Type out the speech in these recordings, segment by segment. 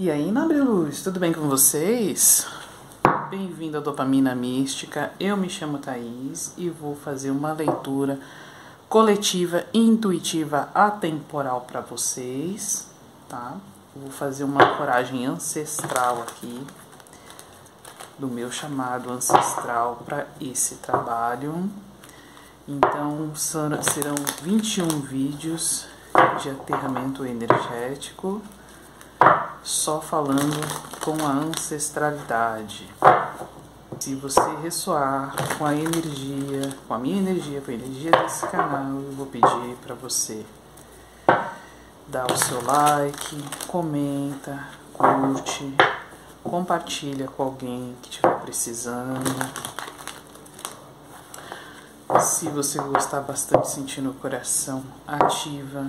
E aí, Nobeluz, tudo bem com vocês? Bem-vindo à Dopamina Mística. Eu me chamo Thaís e vou fazer uma leitura coletiva, intuitiva, atemporal para vocês, tá? Vou fazer uma coragem ancestral aqui, do meu chamado ancestral para esse trabalho. Então, serão 21 vídeos de aterramento energético, só falando com a ancestralidade. Se você ressoar com a energia, com a minha energia, com a energia desse canal, eu vou pedir para você dar o seu like, comenta, curte, compartilha com alguém que estiver precisando. Se você gostar bastante, sentindo o coração, ativa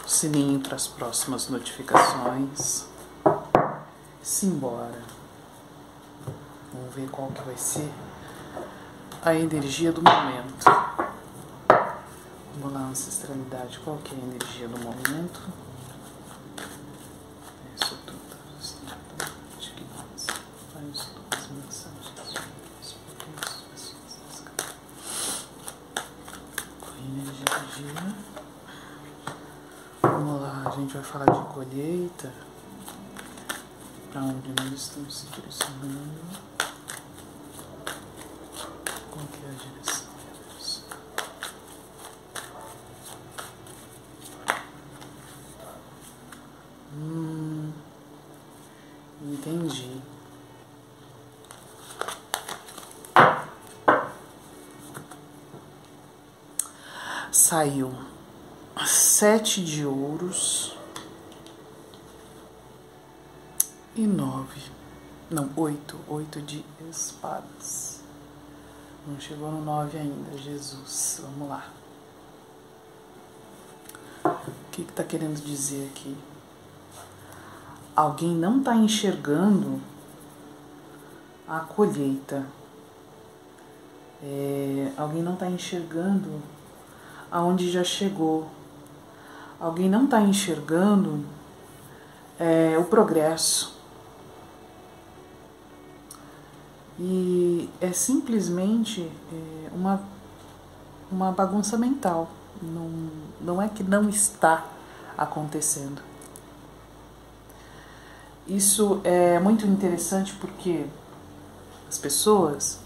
o sininho para as próximas notificações. Simbora. Vamos ver qual que vai ser a energia do momento. Vamos lá, ancestralidade. Qual que é a energia do momento? Isso tudo. As mensagens. Qual é a energia do dia? Vamos lá, a gente vai falar de colheita. Para onde nós estamos se direcionando? Qual que é a direção, meu Deus? Entendi. Saiu 7 de ouros e 8 de espadas. Não chegou no 9 ainda, Jesus. Vamos lá. O que está querendo dizer aqui? Alguém não está enxergando a colheita. Alguém não está enxergando aonde já chegou. Alguém não está enxergando o progresso. E é simplesmente uma bagunça mental. Não é que não está acontecendo. Isso é muito interessante porque as pessoas,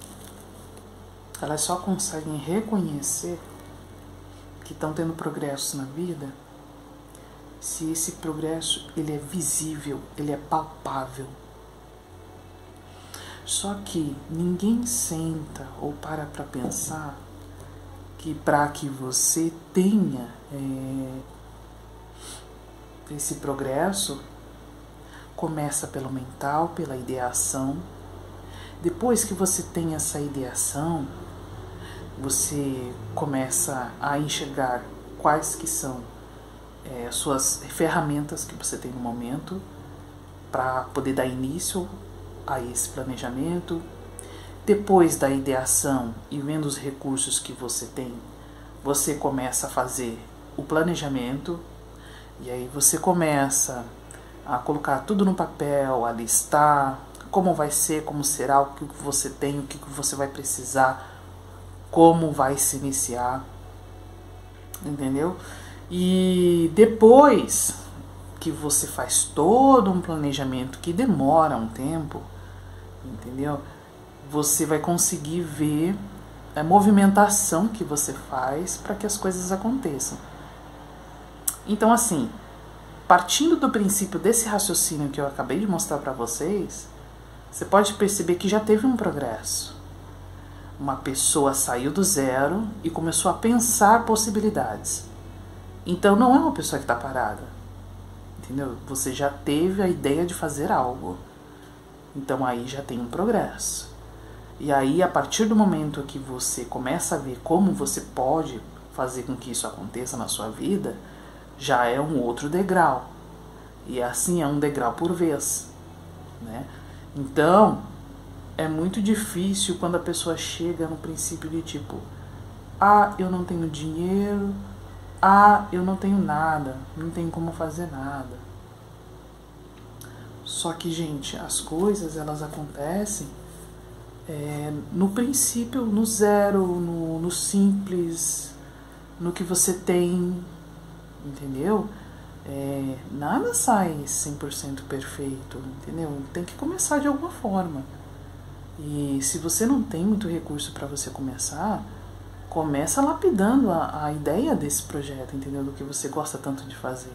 elas só conseguem reconhecer que estão tendo progresso na vida se esse progresso ele é visível, ele é palpável. Só que ninguém senta ou para pensar que para que você tenha esse progresso, começa pelo mental, pela ideação. Depois que você tem essa ideação, você começa a enxergar quais que são suas ferramentas que você tem no momento para poder dar início a esse planejamento. Depois da ideação e vendo os recursos que você tem, você começa a fazer o planejamento e aí você começa a colocar tudo no papel, a listar como vai ser, como será, o que você tem, o que você vai precisar, como vai se iniciar, entendeu? E depois que você faz todo um planejamento que demora um tempo, entendeu? Você vai conseguir ver a movimentação que você faz para que as coisas aconteçam. Então, assim, partindo do princípio desse raciocínio que eu acabei de mostrar para vocês, você pode perceber que já teve um progresso. Uma pessoa saiu do zero e começou a pensar possibilidades. Então não é uma pessoa que está parada, entendeu? Você já teve a ideia de fazer algo. Então aí já tem um progresso. E aí, a partir do momento que você começa a ver como você pode fazer com que isso aconteça na sua vida, já é um outro degrau. E assim é um degrau por vez, né? Então, é muito difícil quando a pessoa chega no princípio de tipo, eu não tenho dinheiro, eu não tenho nada, não tenho como fazer nada. Só que, gente, as coisas, elas acontecem no princípio, no zero, no simples, no que você tem, entendeu? Nada sai 100% perfeito, entendeu? Tem que começar de alguma forma. E se você não tem muito recurso para você começar, começa lapidando a ideia desse projeto, entendeu? Do que você gosta tanto de fazer.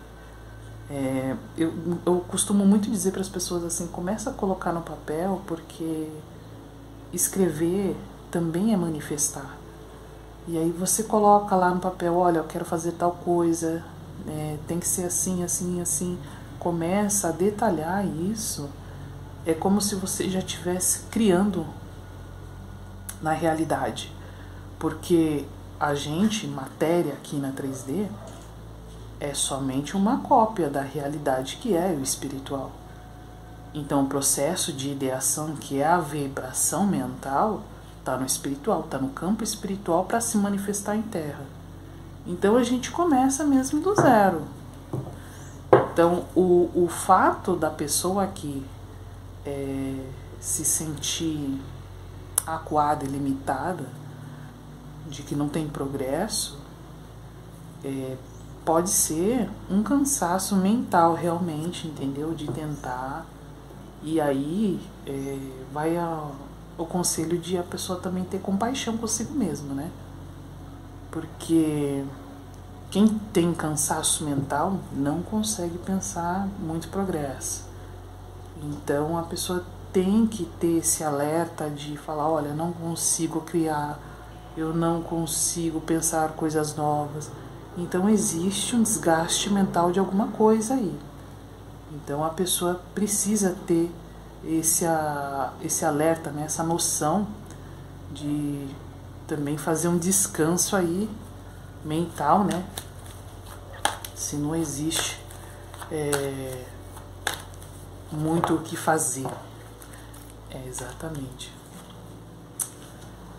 Eu costumo muito dizer para as pessoas assim, começa a colocar no papel, porque escrever também é manifestar. E aí você coloca lá no papel, olha, eu quero fazer tal coisa, tem que ser assim, assim, assim. Começa a detalhar isso. É como se você já estivesse criando na realidade. Porque a gente, matéria aqui na 3D, é somente uma cópia da realidade que é o espiritual. Então o processo de ideação, que é a vibração mental, está no espiritual, está no campo espiritual para se manifestar em terra. Então a gente começa mesmo do zero. Então o fato da pessoa aqui se sentir acuada e limitada, de que não tem progresso, pode ser um cansaço mental realmente, entendeu? De tentar. E aí vai o conselho de a pessoa também ter compaixão consigo mesma, né? Porque quem tem cansaço mental não consegue pensar muito progresso. Então a pessoa tem que ter esse alerta de falar, olha, não consigo criar, eu não consigo pensar coisas novas. Então existe um desgaste mental de alguma coisa aí. Então a pessoa precisa ter esse alerta, né, essa noção de também fazer um descanso aí mental, né? Se não existe muito o que fazer. Exatamente.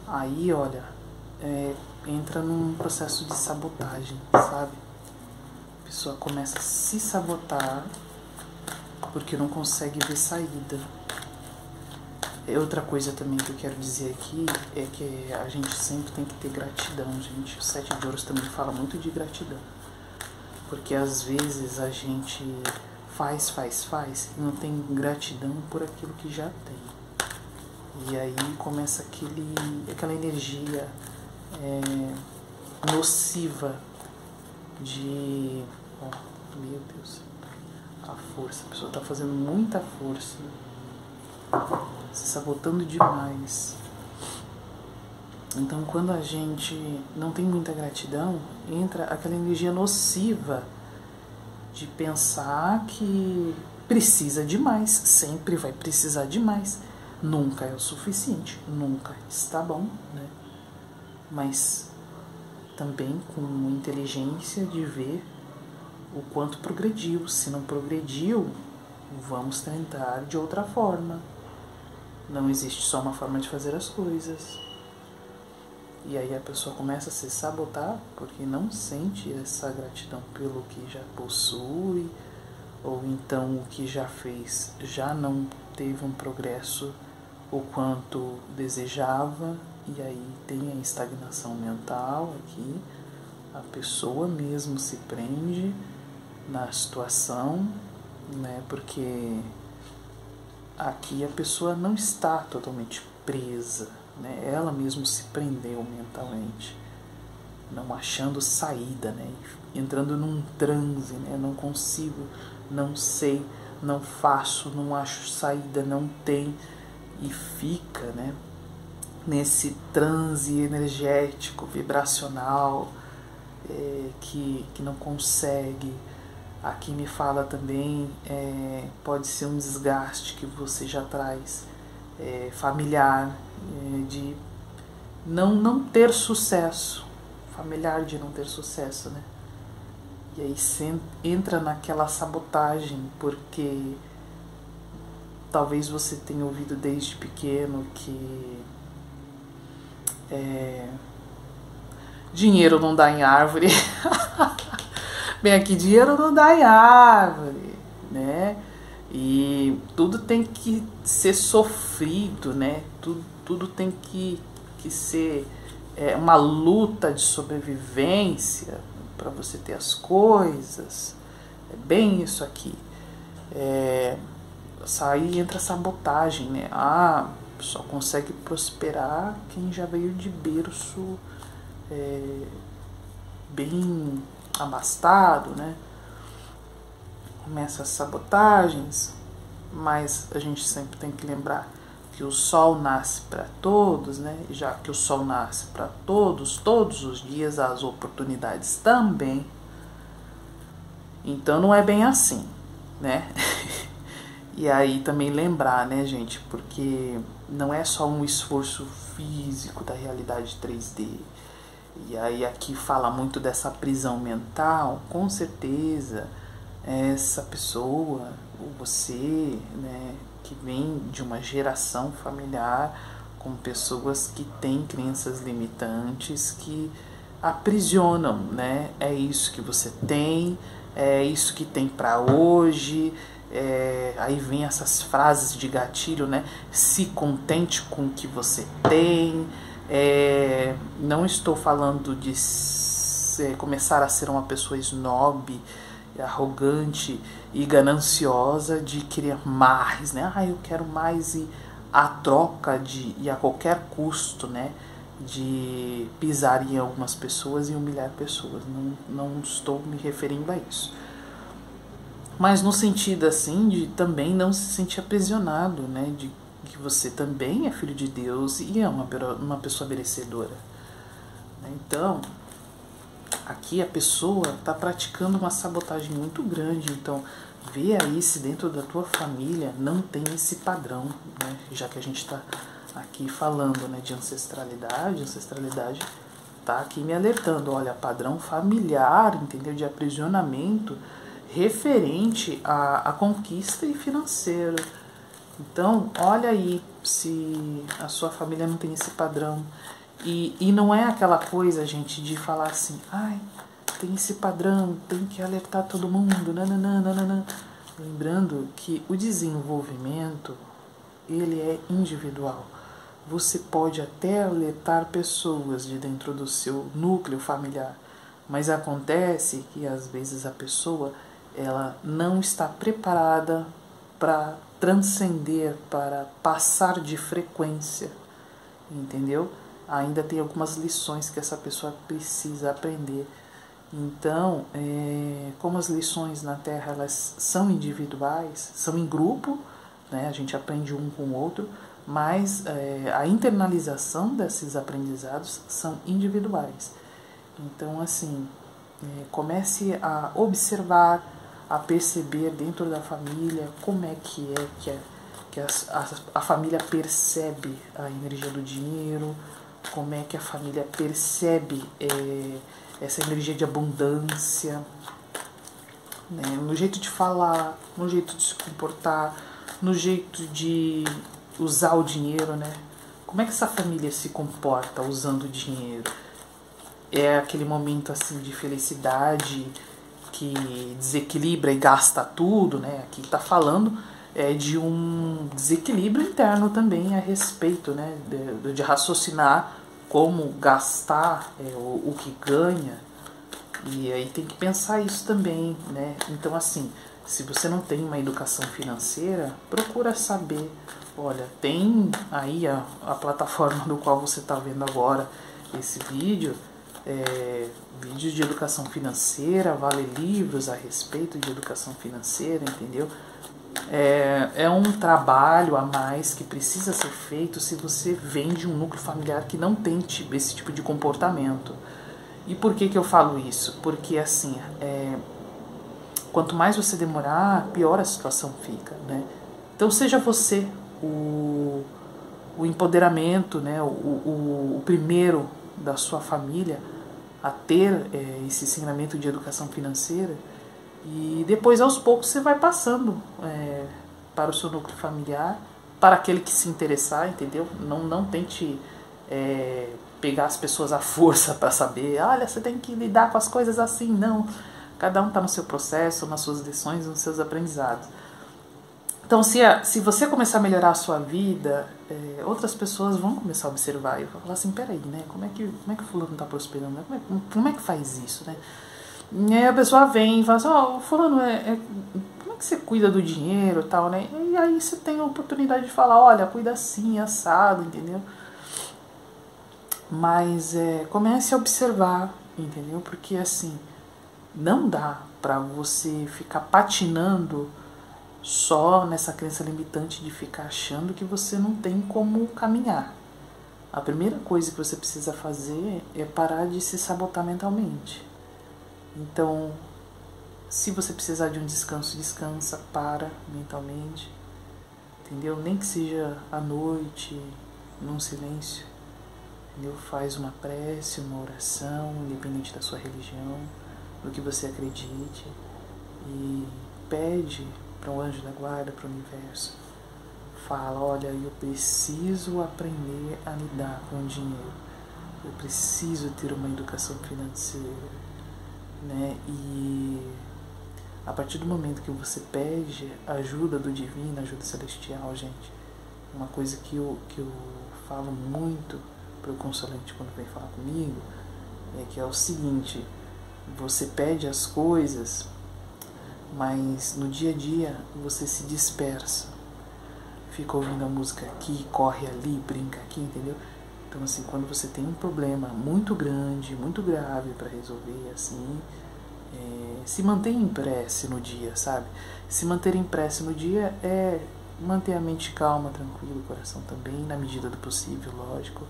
Aí, olha, entra num processo de sabotagem, sabe? A pessoa começa a se sabotar porque não consegue ver saída. Outra coisa também que eu quero dizer aqui é que a gente sempre tem que ter gratidão, gente. O 7 de Ouros também fala muito de gratidão. Porque às vezes a gente faz e não tem gratidão por aquilo que já tem. E aí começa aquela energia nociva de... meu Deus, a força, a pessoa está fazendo muita força, se sabotando demais. Então quando a gente não tem muita gratidão, entra aquela energia nociva de pensar que precisa demais, sempre vai precisar demais, nunca é o suficiente, nunca está bom, né? Mas também com inteligência de ver o quanto progrediu. Se não progrediu, vamos tentar de outra forma. Não existe só uma forma de fazer as coisas. E aí a pessoa começa a se sabotar porque não sente essa gratidão pelo que já possui, ou então o que já fez já não teve um progresso o quanto desejava, e aí tem a estagnação mental aqui, a pessoa mesmo se prende na situação, né, porque aqui a pessoa não está totalmente presa, né, ela mesmo se prendeu mentalmente, não achando saída, né, entrando num transe, né, não consigo, não sei, não faço, não acho saída, não tem, e fica, né, nesse transe energético, vibracional, que não consegue. Aqui me fala também, pode ser um desgaste que você já traz, familiar, de não ter sucesso, familiar de não ter sucesso, né? E aí você entra naquela sabotagem, porque talvez você tenha ouvido desde pequeno que dinheiro não dá em árvore. Bem, aqui dinheiro não dá em árvore, né? E tudo tem que ser sofrido, né? Tudo tem que ser uma luta de sobrevivência para você ter as coisas. É bem isso aqui. Aí entra a sabotagem, né? Só consegue prosperar quem já veio de berço bem abastado, né? Começa as sabotagens, mas a gente sempre tem que lembrar que o sol nasce para todos, né? Já que o sol nasce para todos, todos os dias, as oportunidades também. Então não é bem assim, né? E aí também lembrar, né, gente, porque não é só um esforço físico da realidade 3D. E aí aqui fala muito dessa prisão mental, com certeza essa pessoa, ou você, né, que vem de uma geração familiar com pessoas que têm crenças limitantes que aprisionam, né? É isso que você tem, é isso que tem para hoje. Aí vem essas frases de gatilho, né? Se contente com o que você tem. Não estou falando de começar a ser uma pessoa snob, arrogante e gananciosa de querer mais, né? Eu quero mais e a troca e a qualquer custo, né? De pisar em algumas pessoas e humilhar pessoas. Não estou me referindo a isso. Mas no sentido assim de também não se sentir aprisionado, né? De que você também é filho de Deus e é uma pessoa merecedora. Então, aqui a pessoa está praticando uma sabotagem muito grande. Então, vê aí se dentro da tua família não tem esse padrão, né? Já que a gente está aqui falando, né, de ancestralidade está aqui me alertando, olha, padrão familiar, entendeu? De aprisionamento referente à conquista e financeiro. Então, olha aí se a sua família não tem esse padrão. E não é aquela coisa, gente, de falar assim, tem esse padrão, tem que alertar todo mundo, nananana. Lembrando que o desenvolvimento, ele é individual. Você pode até alertar pessoas de dentro do seu núcleo familiar, mas acontece que às vezes a pessoa ela não está preparada para transcender, para passar de frequência, entendeu? Ainda tem algumas lições que essa pessoa precisa aprender. Então, como as lições na Terra elas são individuais, são em grupo, né? A gente aprende um com o outro, mas a internalização desses aprendizados são individuais. Então, assim, comece a observar, a perceber dentro da família como é que a família percebe a energia do dinheiro, como é que a família percebe essa energia de abundância, né? No jeito de falar, no jeito de se comportar, no jeito de usar o dinheiro, né? Como é que essa família se comporta usando o dinheiro? É aquele momento assim de felicidade que desequilibra e gasta tudo, né? Aqui está falando de um desequilíbrio interno também a respeito, né? De raciocinar como gastar o que ganha. E aí tem que pensar isso também, né? Então, assim, se você não tem uma educação financeira, procura saber. Olha, tem aí a plataforma do qual você está vendo agora esse vídeo, vídeos de educação financeira, vale livros a respeito de educação financeira, entendeu? É um trabalho a mais que precisa ser feito se você vem de um núcleo familiar que não tem esse tipo de comportamento. E por que eu falo isso? Porque assim, quanto mais você demorar, pior a situação fica, né? Então seja você o empoderamento, né? o primeiro da sua família a ter esse ensinamento de educação financeira. E depois, aos poucos, você vai passando para o seu núcleo familiar, para aquele que se interessar, entendeu? Não tente pegar as pessoas à força para saber, olha, você tem que lidar com as coisas assim, não. Cada um está no seu processo, nas suas lições, nos seus aprendizados. Então, se você começar a melhorar a sua vida, outras pessoas vão começar a observar e vão falar assim, peraí, né? Como é que o fulano está prosperando? Né? Como é que faz isso, né? E aí a pessoa vem e fala assim, ó, fulano, como é que você cuida do dinheiro e tal, né? E aí você tem a oportunidade de falar, olha, cuida assim, assado, entendeu? Mas comece a observar, entendeu? Porque assim, não dá pra você ficar patinando só nessa crença limitante de ficar achando que você não tem como caminhar. A primeira coisa que você precisa fazer é parar de se sabotar mentalmente. Então, se você precisar de um descanso, descansa, para mentalmente, entendeu? Nem que seja à noite, num silêncio, entendeu? Faz uma prece, uma oração, independente da sua religião, do que você acredite, e pede para um anjo da guarda, para o universo. Fala, olha, eu preciso aprender a lidar com o dinheiro. Eu preciso ter uma educação financeira, né? E a partir do momento que você pede ajuda do divino, ajuda celestial, gente, uma coisa que eu falo muito para o consulente quando vem falar comigo, é que é o seguinte, você pede as coisas, mas no dia a dia você se dispersa, fica ouvindo a música aqui, corre ali, brinca aqui, entendeu? Então assim, quando você tem um problema muito grande, muito grave para resolver, assim, se manter em prece no dia, sabe? Se manter em prece no dia é manter a mente calma, tranquila, o coração também, na medida do possível, lógico,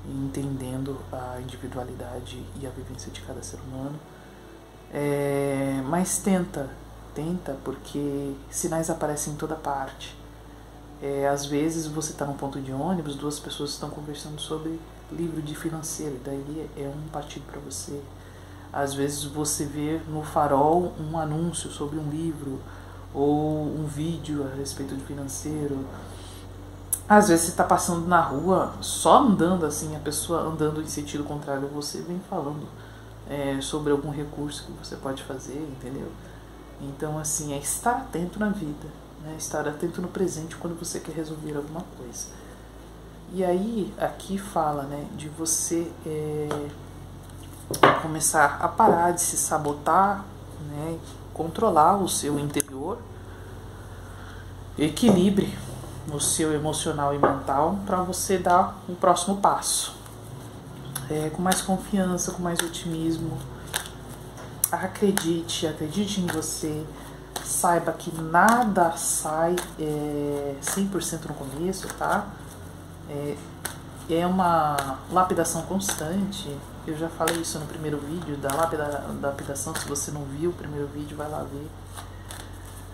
entendendo a individualidade e a vivência de cada ser humano. Mas tenta, porque sinais aparecem em toda parte. Às vezes você está num ponto de ônibus, duas pessoas estão conversando sobre livro de financeiro, e daí é um partido para você. Às vezes você vê no farol um anúncio sobre um livro ou um vídeo a respeito de financeiro. Às vezes você está passando na rua, só andando assim, a pessoa andando em sentido contrário a você vem falando sobre algum recurso que você pode fazer, entendeu? Então assim, é estar atento na vida, né? Estar atento no presente quando você quer resolver alguma coisa. E aí, aqui fala, né, de você começar a parar de se sabotar, né, controlar o seu interior, equilibre o seu emocional e mental para você dar o próximo passo. Com mais confiança, com mais otimismo. Acredite em você. Saiba que nada sai 100% no começo, tá? É uma lapidação constante. Eu já falei isso no primeiro vídeo da lapidação. Se você não viu o primeiro vídeo, vai lá ver.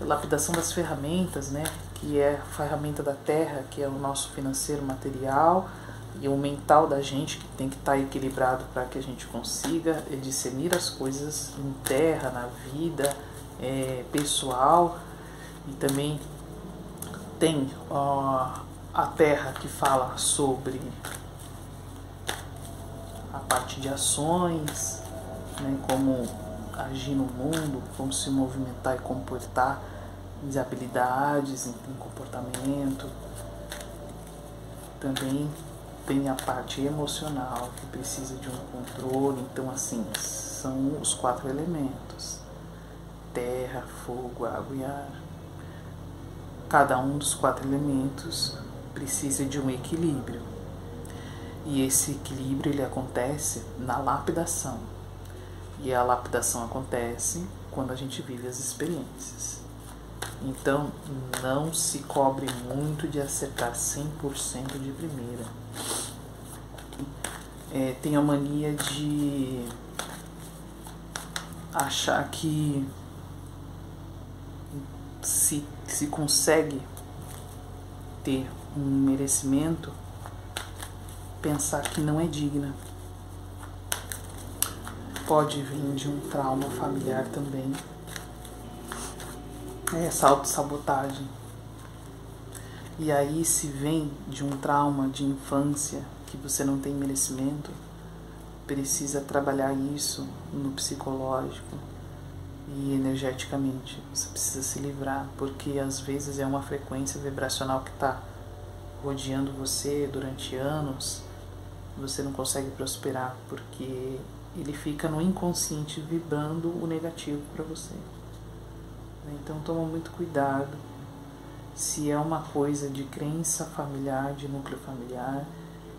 A lapidação das ferramentas, né? Que é a ferramenta da terra, que é o nosso financeiro material, e o mental da gente, que tem que estar equilibrado para que a gente consiga discernir as coisas em terra, na vida pessoal. E também tem a terra, que fala sobre a parte de ações, né, como agir no mundo, como se movimentar e comportar, as habilidades em comportamento. Também tem a parte emocional, que precisa de um controle. Então assim, são os 4 elementos: terra, fogo, água e ar. Cada um dos 4 elementos precisa de um equilíbrio. E esse equilíbrio ele acontece na lapidação. E a lapidação acontece quando a gente vive as experiências. Então, não se cobre muito de acertar 100% de primeira. Tem a mania de achar que se consegue ter um merecimento, pensar que não é digna. Pode vir de um trauma familiar também. Essa autossabotagem. E aí, se vem de um trauma de infância, que você não tem merecimento, precisa trabalhar isso no psicológico, e energeticamente você precisa se livrar, porque às vezes é uma frequência vibracional que está rodeando você durante anos, você não consegue prosperar porque ele fica no inconsciente vibrando o negativo para você. Então toma muito cuidado se é uma coisa de crença familiar, de núcleo familiar,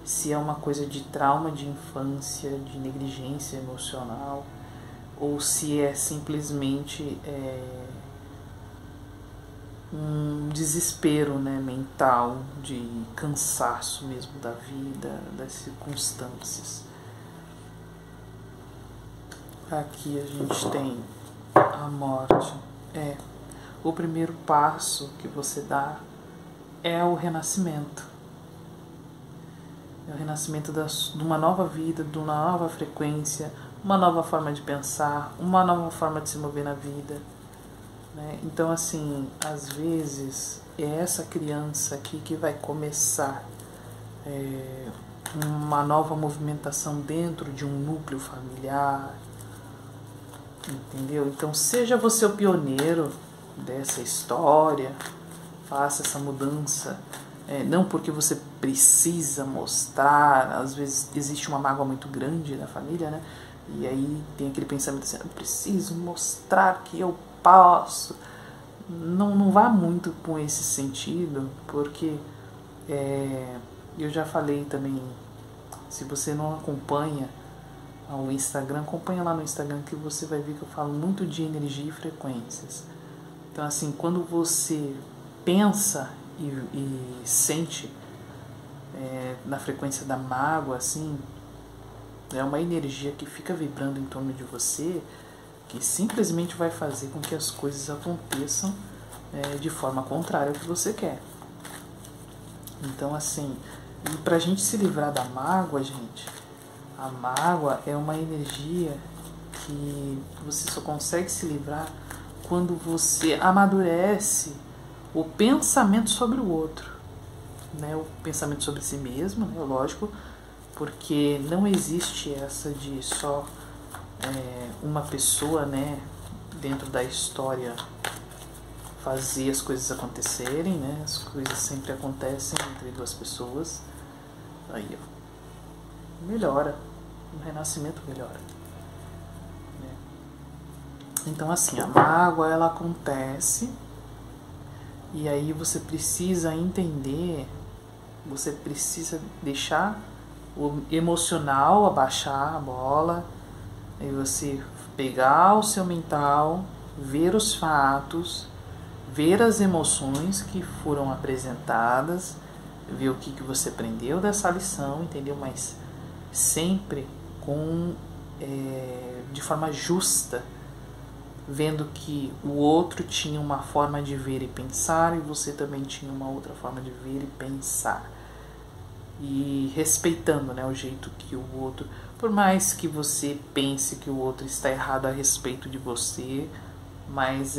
se é uma coisa de trauma de infância, de negligência emocional, ou se é simplesmente um desespero, né, mental, de cansaço mesmo da vida, das circunstâncias. Aqui a gente tem a morte. O primeiro passo que você dá é o renascimento. É o renascimento de uma nova vida, de uma nova frequência, uma nova forma de pensar, uma nova forma de se mover na vida. Né? Então, assim, às vezes é essa criança aqui que vai começar uma nova movimentação dentro de um núcleo familiar, entendeu? Então, seja você o pioneiro dessa história, faça essa mudança, não porque você precisa mostrar, às vezes existe uma mágoa muito grande na família, né? E aí tem aquele pensamento assim, eu preciso mostrar que eu posso. Não vá muito com esse sentido, porque eu já falei também, se você não acompanha o Instagram, acompanha lá no Instagram que você vai ver que eu falo muito de energia e frequências. Então assim, quando você pensa e sente na frequência da mágoa, assim, é uma energia que fica vibrando em torno de você, que simplesmente vai fazer com que as coisas aconteçam de forma contrária ao que você quer. Então assim, e pra gente se livrar da mágoa, gente, a mágoa é uma energia que você só consegue se livrar quando você amadurece o pensamento sobre o outro, né? O pensamento sobre si mesmo, né? Lógico, porque não existe essa de só uma pessoa, né, dentro da história fazer as coisas acontecerem, né? As coisas sempre acontecem entre duas pessoas. Aí, ó, melhora, o renascimento melhora. Né? Então, assim, a mágoa ela acontece e aí você precisa entender, você precisa deixar o emocional abaixar a bola, aí você pegar o seu mental, ver os fatos, ver as emoções que foram apresentadas, ver o que você aprendeu dessa lição, entendeu? Mas sempre de forma justa, vendo que o outro tinha uma forma de ver e pensar e você também tinha uma outra forma de ver e pensar. E respeitando, né, o jeito que o outro, por mais que você pense que o outro está errado a respeito de você, mas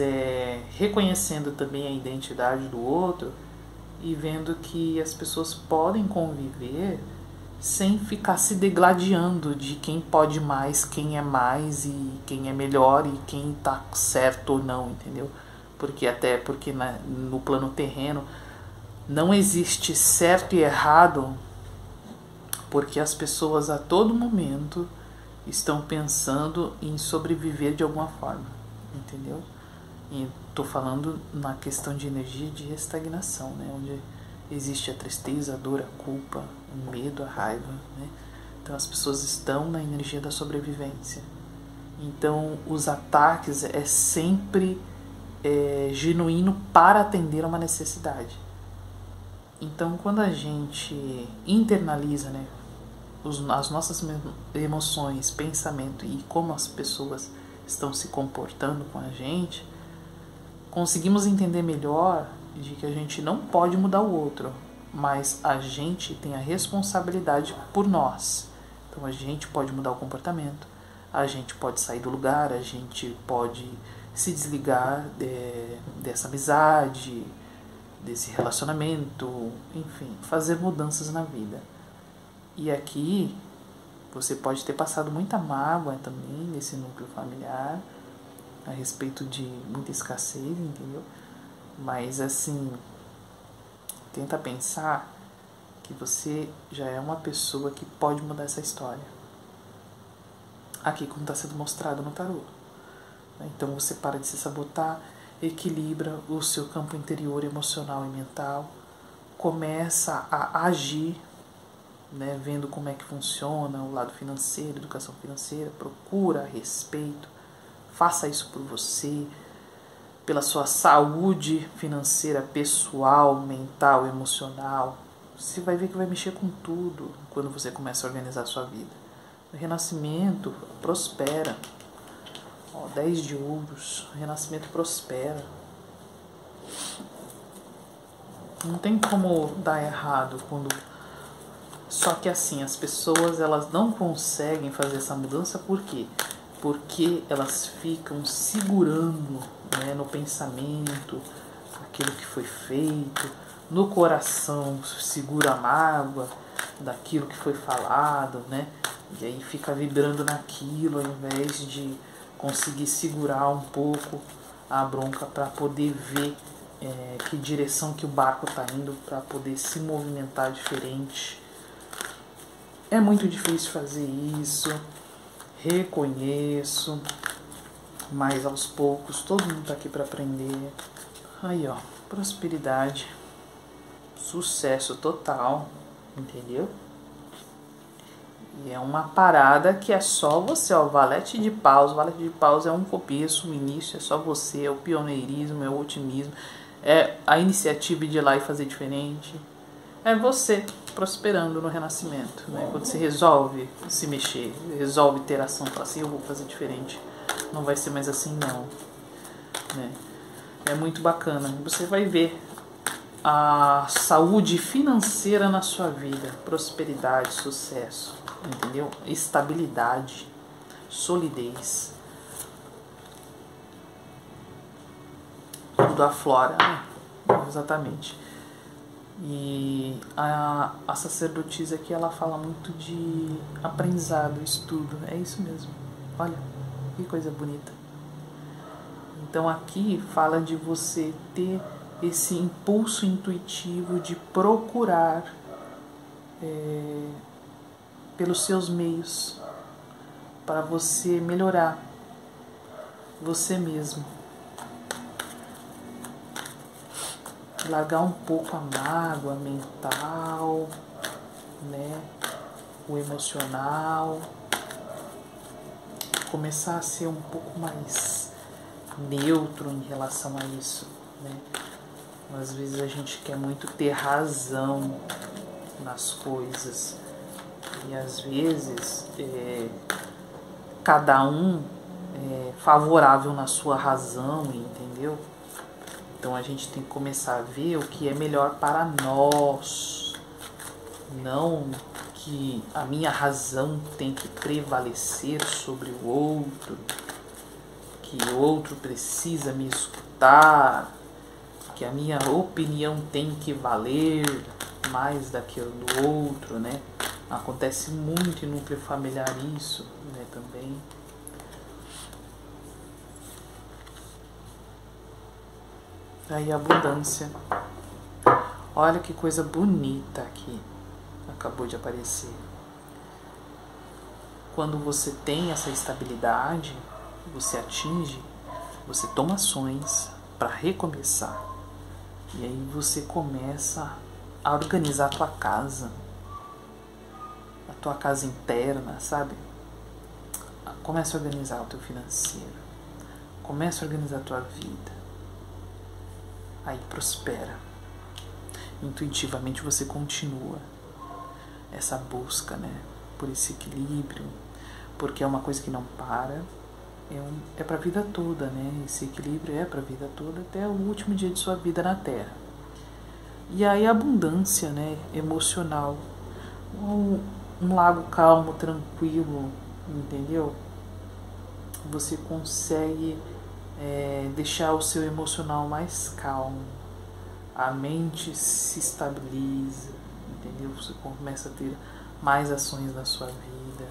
reconhecendo também a identidade do outro e vendo que as pessoas podem conviver sem ficar se degladiando de quem pode mais, quem é mais e quem é melhor e quem está certo ou não, entendeu? Porque no plano terreno não existe certo e errado, porque as pessoas a todo momento estão pensando em sobreviver de alguma forma, entendeu? E estou falando na questão de energia de estagnação, né? Onde existe a tristeza, a dor, a culpa, o medo, a raiva, né? Então as pessoas estão na energia da sobrevivência. Então os ataques é sempre genuíno para atender a uma necessidade. Então quando a gente internaliza, né, as nossas emoções, pensamento e como as pessoas estão se comportando com a gente, conseguimos entender melhor de que a gente não pode mudar o outro, mas a gente tem a responsabilidade por nós. Então a gente pode mudar o comportamento, a gente pode sair do lugar, a gente pode se desligar dessa amizade, desse relacionamento, enfim, fazer mudanças na vida. E aqui você pode ter passado muita mágoa também nesse núcleo familiar. a respeito de muita escassez, entendeu? Mas assim, tenta pensar que você já é uma pessoa que pode mudar essa história. Aqui como está sendo mostrado no tarô. Então você para de se sabotar, equilibra o seu campo interior emocional e mental, começa a agir, né, vendo como é que funciona o lado financeiro, educação financeira, procura respeito, faça isso por você, pela sua saúde financeira, pessoal, mental, emocional. Você vai ver que vai mexer com tudo quando você começa a organizar a sua vida. O renascimento prospera. 10 de ouros, o renascimento prospera. Não tem como dar errado quando... Só que assim, as pessoas elas não conseguem fazer essa mudança, por quê? Porque elas ficam segurando, né, no pensamento aquilo que foi feito, no coração segura a mágoa daquilo que foi falado, né? E aí fica vibrando naquilo ao invés de conseguir segurar um pouco a bronca para poder ver que direção que o barco está indo, para poder se movimentar diferente. É muito difícil fazer isso, reconheço, mas aos poucos todo mundo está aqui para aprender. Aí ó, prosperidade, sucesso total, entendeu? E é uma parada que é só você, ó, valete de paus é um começo, o início, é só você, é o pioneirismo, é o otimismo, é a iniciativa de ir lá e fazer diferente, é você prosperando no renascimento, né? Quando você resolve se mexer, resolve ter ação, fala assim, eu vou fazer diferente, não vai ser mais assim não, né? É muito bacana, você vai ver a saúde financeira na sua vida, prosperidade, sucesso, entendeu? Estabilidade, solidez, tudo aflora, né? Exatamente. E a sacerdotisa aqui, ela fala muito de aprendizado, estudo, é isso mesmo. Olha, que coisa bonita. Então aqui fala de você ter esse impulso intuitivo de procurar pelos seus meios para você melhorar você mesmo. Largar um pouco a mágoa mental, né? O emocional. Começar a ser um pouco mais neutro em relação a isso, né? Às vezes a gente quer muito ter razão nas coisas. E às vezes cada um é favorável na sua razão, entendeu? Então a gente tem que começar a ver o que é melhor para nós. Não que a minha razão tem que prevalecer sobre o outro, que o outro precisa me escutar, que a minha opinião tem que valer mais da que a do outro, né? Acontece muito em núcleo familiar isso, né, também. Aí a abundância. Olha que coisa bonita aqui. Acabou de aparecer. Quando você tem essa estabilidade, você atinge, você toma ações para recomeçar. E aí você começa a organizar a tua casa. A tua casa interna, sabe? Começa a organizar o teu financeiro. Começa a organizar a tua vida. Aí prospera. Intuitivamente você continua essa busca, né? Por esse equilíbrio, porque é uma coisa que não para, é para a vida toda, né? Esse equilíbrio é para a vida toda até o último dia de sua vida na Terra. E aí a abundância, né? Emocional, um lago calmo, tranquilo, entendeu? Você consegue deixar o seu emocional mais calmo, a mente se estabiliza, entendeu? Você começa a ter mais ações na sua vida.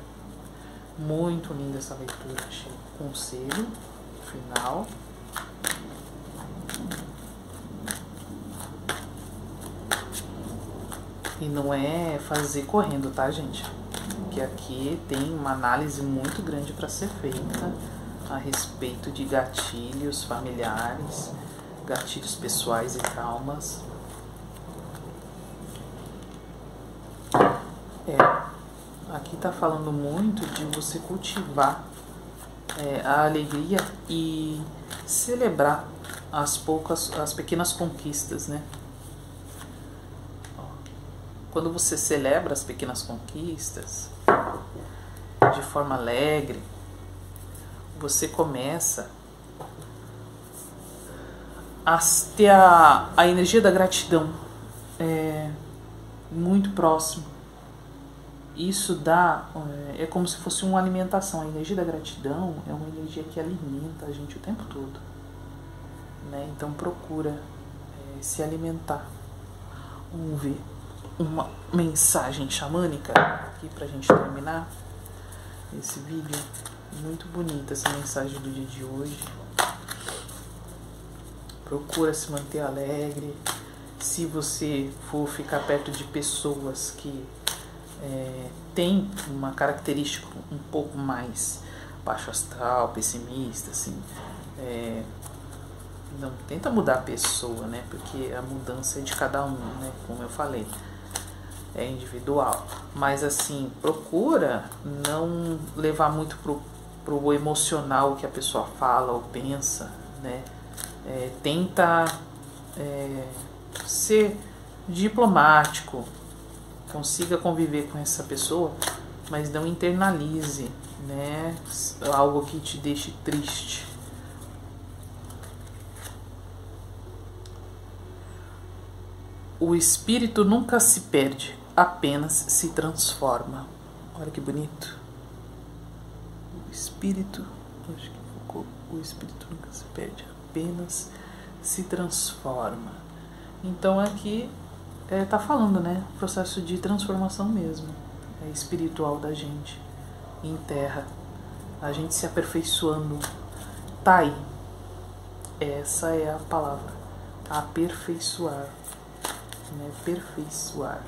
Muito linda essa leitura, achei. Conselho, final. E não é fazer correndo, tá, gente? Porque aqui tem uma análise muito grande para ser feita a respeito de gatilhos familiares, gatilhos pessoais e traumas. Aqui tá falando muito de você cultivar a alegria e celebrar as pequenas conquistas, né? Quando você celebra as pequenas conquistas de forma alegre, você começa a ter a energia da gratidão muito próximo. Isso é como se fosse uma alimentação. A energia da gratidão é uma energia que alimenta a gente o tempo todo, né? Então procura se alimentar. Vamos ver uma mensagem xamânica aqui pra gente terminar esse vídeo. Muito bonita essa mensagem do dia de hoje. Procura se manter alegre. Se você for ficar perto de pessoas que tem uma característica um pouco mais baixo astral, pessimista, assim, não tenta mudar a pessoa, né? Porque a mudança é de cada um, né? Como eu falei, é individual. Mas assim, procura não levar muito pro emocional que a pessoa fala ou pensa, né? Tenta ser diplomático, consiga conviver com essa pessoa, mas não internalize, né, algo que te deixe triste. O espírito nunca se perde, apenas se transforma. Olha que bonito. O espírito, acho que ficou, o espírito nunca se perde, apenas se transforma. Então aqui tá falando, né, processo de transformação mesmo, espiritual da gente em terra, a gente se aperfeiçoando, tá aí, essa é a palavra, aperfeiçoar, né, aperfeiçoar,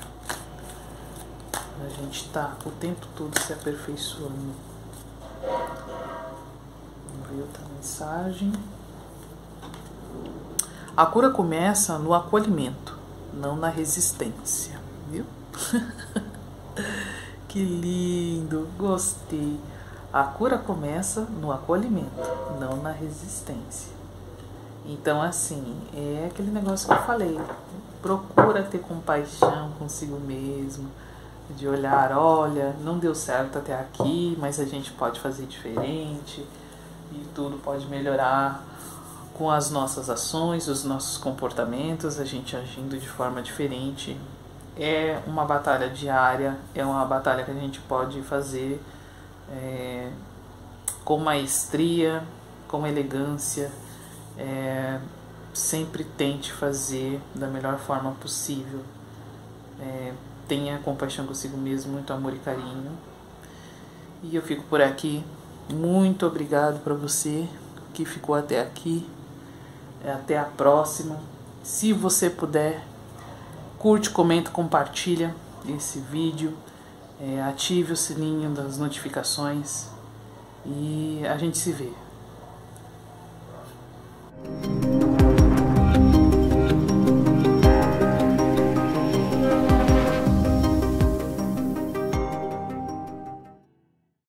a gente tá o tempo todo se aperfeiçoando. Vamos ver outra mensagem. A cura começa no acolhimento, não na resistência, viu? Que lindo, gostei. A cura começa no acolhimento, não na resistência. Então, assim, é aquele negócio que eu falei. Procura ter compaixão consigo mesmo, de olhar, olha, não deu certo até aqui, mas a gente pode fazer diferente e tudo pode melhorar com as nossas ações, os nossos comportamentos, a gente agindo de forma diferente. É uma batalha diária, é uma batalha que a gente pode fazer com maestria, com elegância. Sempre tente fazer da melhor forma possível. Tenha compaixão consigo mesmo, muito amor e carinho. E eu fico por aqui. Muito obrigado para você que ficou até aqui. Até a próxima. Se você puder, curte, comenta, compartilha esse vídeo. Ative o sininho das notificações. E a gente se vê.